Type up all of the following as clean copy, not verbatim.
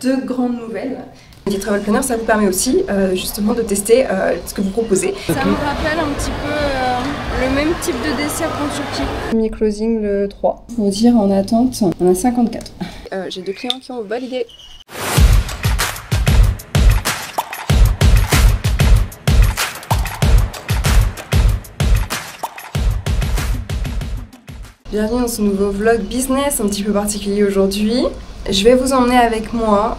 Deux grandes nouvelles. Métier Travel Planner, ça vous permet aussi justement de tester ce que vous proposez. Ça me rappelle un petit peu le même type de dessert qu'en Turquie. Premier closing le 3. On va dire en attente, on a 54. J'ai 2 clients qui ont validé. Bienvenue dans ce nouveau vlog business un petit peu particulier aujourd'hui. Je vais vous emmener avec moi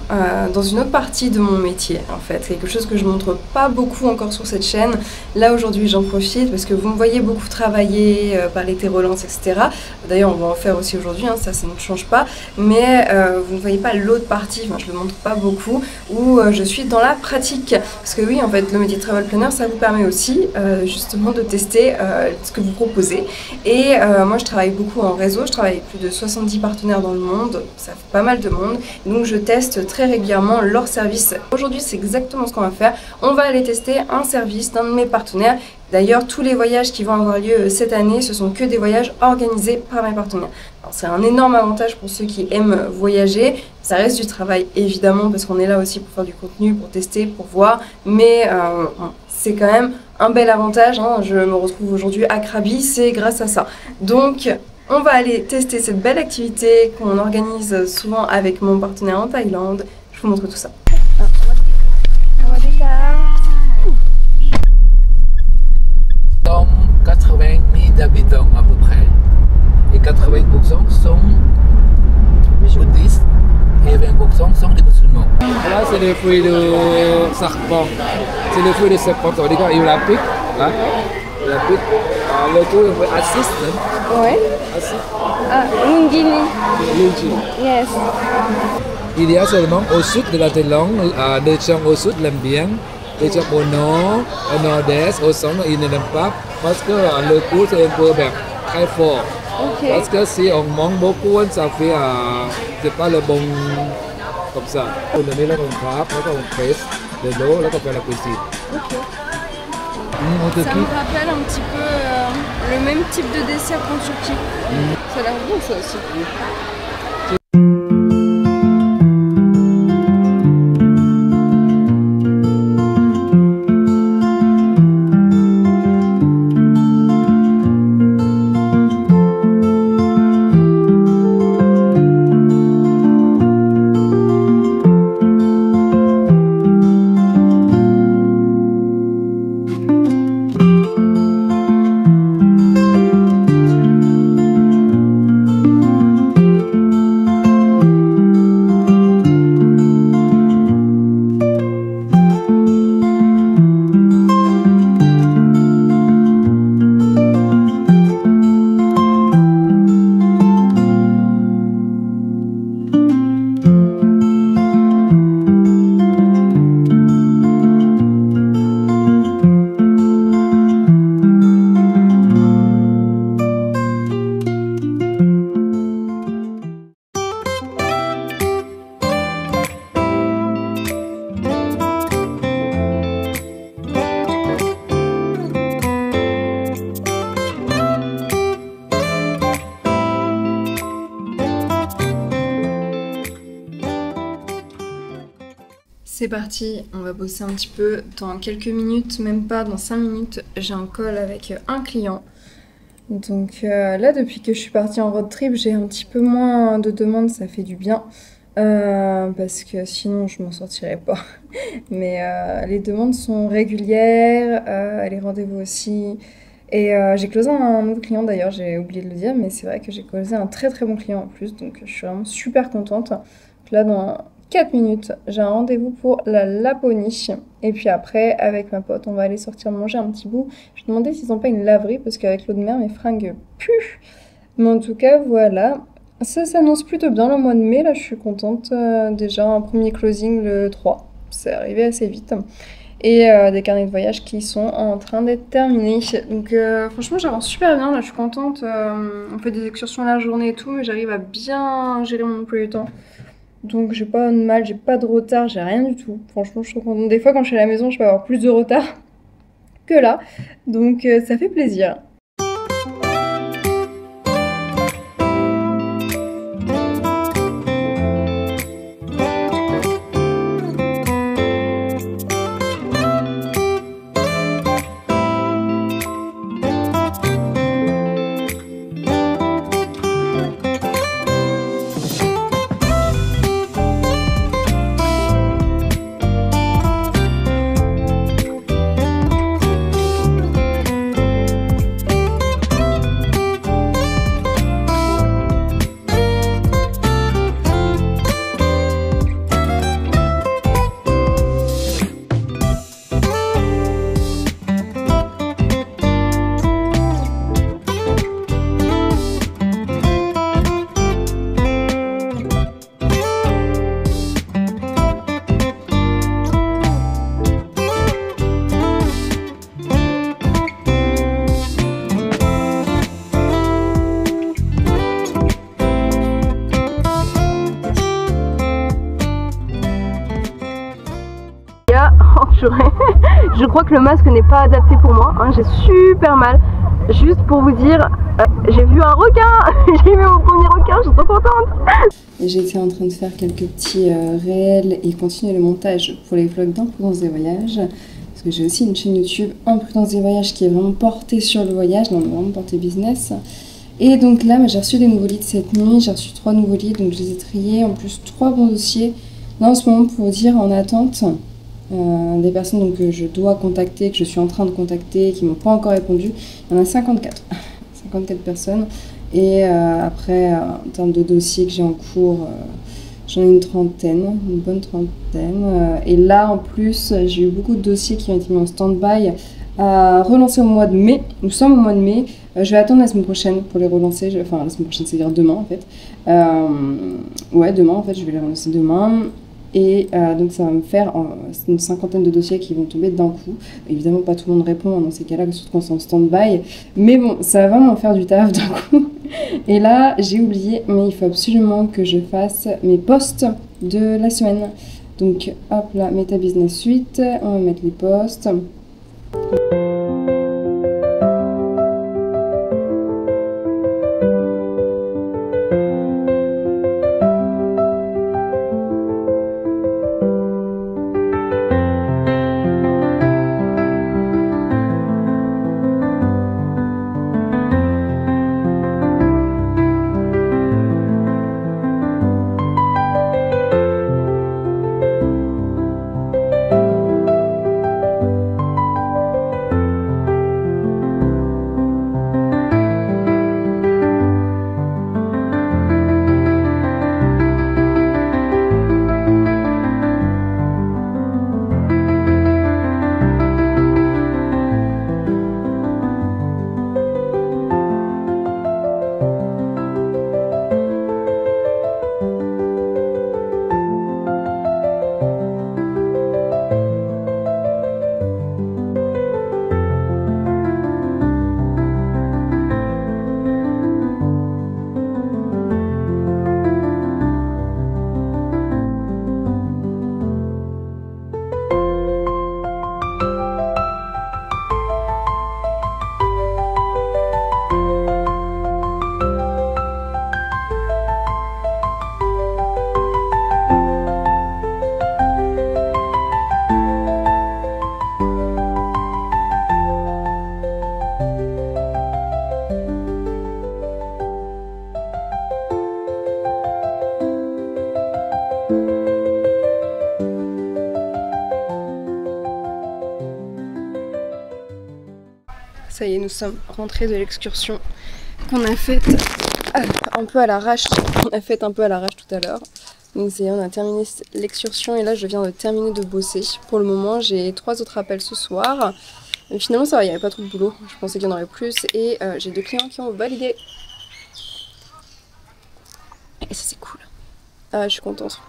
dans une autre partie de mon métier en fait, quelque chose que je montre pas beaucoup encore sur cette chaîne. Là aujourd'hui j'en profite parce que vous me voyez beaucoup travailler, parler tes relances, etc. D'ailleurs on va en faire aussi aujourd'hui, hein, ça ne change pas, mais vous ne voyez pas l'autre partie, enfin, je le montre pas beaucoup, où je suis dans la pratique. Parce que oui en fait le métier de Travel Planner ça vous permet aussi justement de tester ce que vous proposez. Et moi je travaille beaucoup en réseau, je travaille avec plus de 70 partenaires dans le monde, ça fait pas mal de monde, donc je teste très régulièrement leurs services. Aujourd'hui c'est exactement ce qu'on va faire, on va aller tester un service d'un de mes partenaires. D'ailleurs tous les voyages qui vont avoir lieu cette année, ce sont que des voyages organisés par mes partenaires. C'est un énorme avantage pour ceux qui aiment voyager, ça reste du travail évidemment parce qu'on est là aussi pour faire du contenu, pour tester, pour voir, mais c'est quand même un bel avantage, hein. Je me retrouve aujourd'hui à Krabi, c'est grâce à ça. Donc on va aller tester cette belle activité qu'on organise souvent avec mon partenaire en Thaïlande. Je vous montre tout ça. 80 000 habitants à peu près. Et 80% sont bouddhistes et 20% sont des musulmans. Là, c'est le fruit de serpent. C'est le fruit de serpent. Regarde, il y a la pique. Là. La pique. Le goût est acide. Ouais. Lungini. Yes. Il y a seulement au sud de la Thaïlande, des gens au sud l'aiment bien, des gens au nord, au nord-est, au centre, ils ne l'aiment pas parce que le goût c'est un peu très fort. Okay. Parce que si on mange beaucoup, ça fait c'est pas le bon comme ça. On a mis là qu'on frappe, là qu'on presse de l'eau, là qu'on fait la cuisine. Okay. Ça me rappelle un petit peu le même type de dessert qu'en Turquie. Ça a l'air bon ça aussi. C'est parti, on va bosser un petit peu dans quelques minutes, même pas dans 5 minutes, j'ai un call avec un client. Donc là, depuis que je suis partie en road trip, j'ai un petit peu moins de demandes, ça fait du bien. Parce que sinon je m'en sortirais pas. Mais les demandes sont régulières, les rendez-vous aussi. Et j'ai closé un nouveau client d'ailleurs, j'ai oublié de le dire, mais c'est vrai que j'ai closé un très très bon client en plus, donc je suis vraiment super contente. Donc là, dans 4 minutes, j'ai un rendez-vous pour la Laponie. Et puis après, avec ma pote, on va aller sortir manger un petit bout. Je me demandais s'ils n'ont pas une laverie, parce qu'avec l'eau de mer, mes fringues puent. Mais en tout cas, voilà. Ça s'annonce plutôt bien le mois de mai, là, je suis contente. Déjà, un premier closing le 3. C'est arrivé assez vite. Et des carnets de voyage qui sont en train d'être terminés. Donc franchement, j'avance super bien, là, je suis contente. On fait des excursions la journée et tout, mais j'arrive à bien gérer mon emploi du temps. Donc j'ai pas de mal, j'ai pas de retard, j'ai rien du tout. Franchement, je suis contente. Des fois, quand je suis à la maison, je peux avoir plus de retard que là. Donc ça fait plaisir. Oh, je crois que le masque n'est pas adapté pour moi, hein, j'ai super mal. Juste pour vous dire, j'ai vu un requin. J'ai vu mon premier requin, je suis trop contente. Et j'étais en train de faire quelques petits réels et continuer le montage pour les vlogs d'Imprudence des voyages. Parce que j'ai aussi une chaîne YouTube Imprudence des voyages qui est vraiment portée sur le voyage, non vraiment portée business. Et donc là, j'ai reçu des nouveaux leads cette nuit, j'ai reçu 3 nouveaux leads, donc je les ai triés, en plus 3 bons dossiers. Là en ce moment, pour vous dire, en attente, des personnes donc, que je dois contacter, que je suis en train de contacter, qui ne m'ont pas encore répondu, il y en a 54. 54 personnes. Et après, en termes de dossiers que j'ai en cours, j'en ai une trentaine, une bonne trentaine. Et là, en plus, j'ai eu beaucoup de dossiers qui ont été mis en stand-by à relancer au mois de mai. Nous sommes au mois de mai. Je vais attendre la semaine prochaine pour les relancer. Enfin, la semaine prochaine, c'est-à-dire demain, en fait. Ouais, demain, en fait, je vais les relancer demain. Et donc ça va me faire une cinquantaine de dossiers qui vont tomber d'un coup. Évidemment, pas tout le monde répond dans ces cas-là, surtout quand c'est en stand-by. Mais bon, ça va vraiment faire du taf d'un coup. Et là, j'ai oublié, mais il faut absolument que je fasse mes posts de la semaine. Donc hop là, Meta Business Suite, on va mettre les posts. Ça y est, nous sommes rentrés de l'excursion qu'on a faite un peu à l'arrache. On a fait un peu à l'arrache tout à l'heure. Donc on a terminé l'excursion et là je viens de terminer de bosser. Pour le moment, j'ai 3 autres appels ce soir. Mais finalement ça va, il n'y avait pas trop de boulot. Je pensais qu'il y en aurait plus et j'ai 2 clients qui ont validé. Et ça c'est cool. Je suis contente.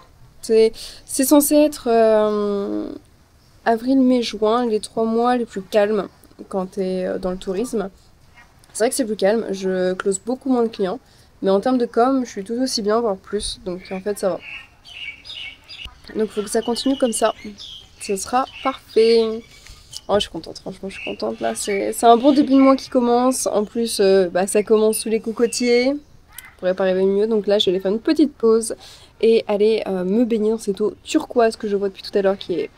C'est censé être avril, mai, juin, les 3 mois les plus calmes quand tu es dans le tourisme. C'est vrai que c'est plus calme, je close beaucoup moins de clients, mais en termes de com, je suis tout aussi bien, voire plus, donc en fait ça va. Donc il faut que ça continue comme ça, ce sera parfait. Oh, je suis contente, franchement je suis contente là, c'est un bon début de mois qui commence, en plus ça commence sous les cocotiers, pourrait pas arriver mieux, donc là je vais aller faire une petite pause et aller me baigner dans cette eau turquoise que je vois depuis tout à l'heure qui est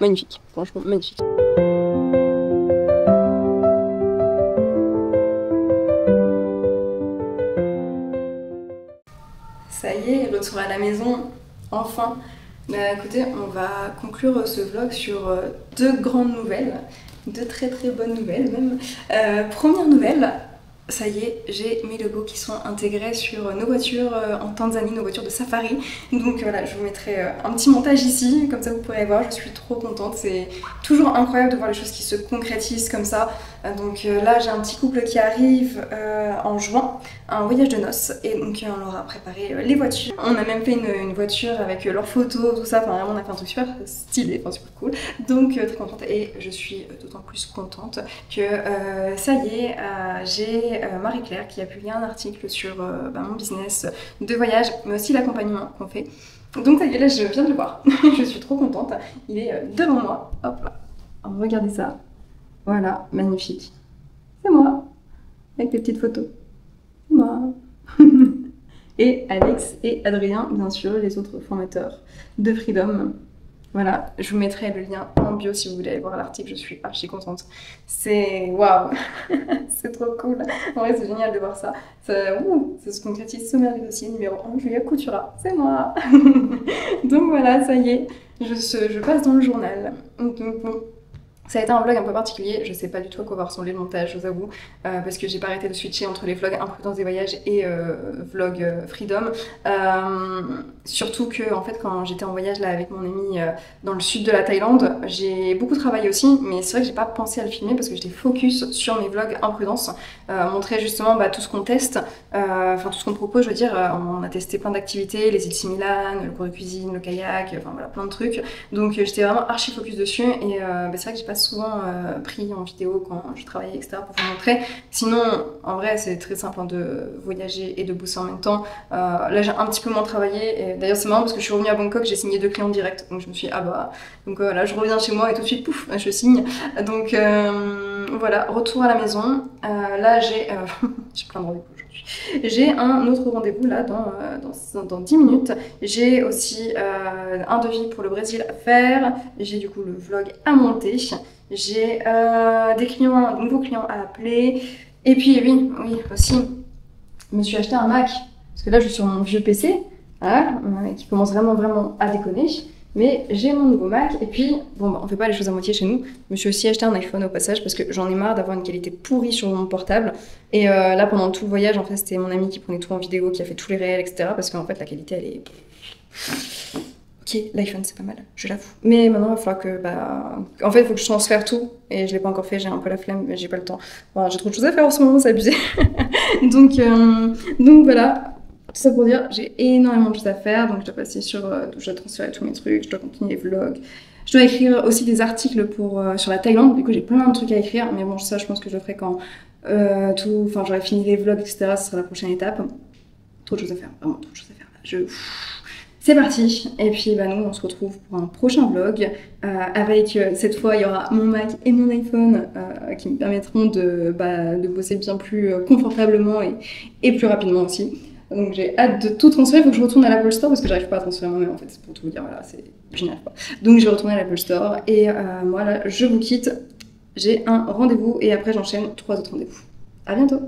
magnifique, franchement magnifique. Ça y est, retour à la maison, enfin. Bah écoutez, on va conclure ce vlog sur 2 grandes nouvelles, 2 très bonnes nouvelles même. Première nouvelle, ça y est, j'ai mes logos qui sont intégrés sur nos voitures en Tanzanie, nos voitures de safari. Donc voilà, je vous mettrai un petit montage ici, comme ça vous pourrez voir, je suis trop contente. C'est toujours incroyable de voir les choses qui se concrétisent comme ça. Donc là, j'ai un petit couple qui arrive en juin, un voyage de noces, et donc on leur a préparé les voitures. On a même fait une voiture avec leurs photos, tout ça, enfin vraiment on a fait un truc super stylé, enfin super cool. Donc très contente et je suis d'autant plus contente que ça y est, j'ai Marie-Claire qui a publié un article sur mon business de voyage, mais aussi l'accompagnement qu'on fait. Donc ça y est, là je viens de le voir. Je suis trop contente. Il est devant moi. Hop là. Regardez ça. Voilà, magnifique. C'est moi. Avec des petites photos. C'est moi. Et Alex et Adrien, bien sûr, les autres formateurs de Freedom. Voilà, je vous mettrai le lien en bio si vous voulez aller voir l'article, je suis archi contente. C'est waouh, c'est trop cool. En vrai, c'est génial de voir ça. Ça se concrétise sommaire du dossier numéro 1, Julia Coutura, c'est moi. Donc voilà, ça y est, je passe dans le journal. Donc, bon. Ça a été un vlog un peu particulier, je sais pas du tout à quoi va ressembler le montage, je vous avoue, parce que j'ai pas arrêté de switcher entre les vlogs Imprudence des voyages et vlog Freedom. Surtout que, en fait, quand j'étais en voyage là avec mon ami dans le sud de la Thaïlande, j'ai beaucoup travaillé aussi, mais c'est vrai que j'ai pas pensé à le filmer parce que j'étais focus sur mes vlogs Imprudence, montrer justement tout ce qu'on teste, enfin tout ce qu'on propose, je veux dire, on a testé plein d'activités, les îles Similan, le cours de cuisine, le kayak, enfin voilà, plein de trucs. Donc j'étais vraiment archi focus dessus et c'est vrai que j'ai pas souvent pris en vidéo quand je travaillais, etc. pour vous montrer. Sinon, en vrai, c'est très simple de voyager et de bosser en même temps. Là, j'ai un petit peu moins travaillé. D'ailleurs, c'est marrant parce que je suis revenue à Bangkok, j'ai signé 2 clients directs. Donc, je me suis dit, ah bah, donc là, je reviens chez moi et tout de suite, pouf, je signe. Donc, voilà, retour à la maison. Là, j'ai plein de rendez-vous aujourd'hui. J'ai un autre rendez-vous là dans 10 minutes. J'ai aussi un devis pour le Brésil à faire. J'ai du coup le vlog à monter. J'ai des nouveaux clients à appeler. Et puis oui, aussi, je me suis acheté un Mac. Parce que là, je suis sur mon vieux PC, voilà, qui commence vraiment à déconner. Mais j'ai mon nouveau Mac. Et puis, bon, on fait pas les choses à moitié chez nous. Je me suis aussi acheté un iPhone au passage parce que j'en ai marre d'avoir une qualité pourrie sur mon portable. Et là, pendant tout le voyage, en fait, c'était mon ami qui prenait tout en vidéo, qui a fait tous les réels, etc. Parce qu'en fait, la qualité, elle est... Ok, l'iPhone c'est pas mal, je l'avoue. Mais maintenant il va falloir que, en fait il faut que je transfère tout et je l'ai pas encore fait, j'ai un peu la flemme, mais j'ai pas le temps. Voilà, j'ai trop de choses à faire en ce moment, c'est abusé. donc voilà, tout ça pour dire, j'ai énormément de choses à faire, donc je dois passer je dois transférer tous mes trucs, je dois continuer les vlogs. Je dois écrire aussi des articles sur la Thaïlande, du coup j'ai plein de trucs à écrire, mais bon ça je pense que je le ferai quand j'aurai fini les vlogs, etc. Ce sera la prochaine étape. Trop de choses à faire, vraiment trop de choses à faire. C'est parti, et puis nous on se retrouve pour un prochain vlog avec cette fois il y aura mon Mac et mon iPhone qui me permettront de bosser bien plus confortablement et plus rapidement aussi. Donc j'ai hâte de tout transférer, il faut que je retourne à l'Apple Store parce que j'arrive pas à transférer moi-même en fait, c'est pour tout vous dire, voilà, je n'y arrive pas. Donc je vais retourner à l'Apple Store et moi là je vous quitte, j'ai un rendez-vous et après j'enchaîne 3 autres rendez-vous. À bientôt.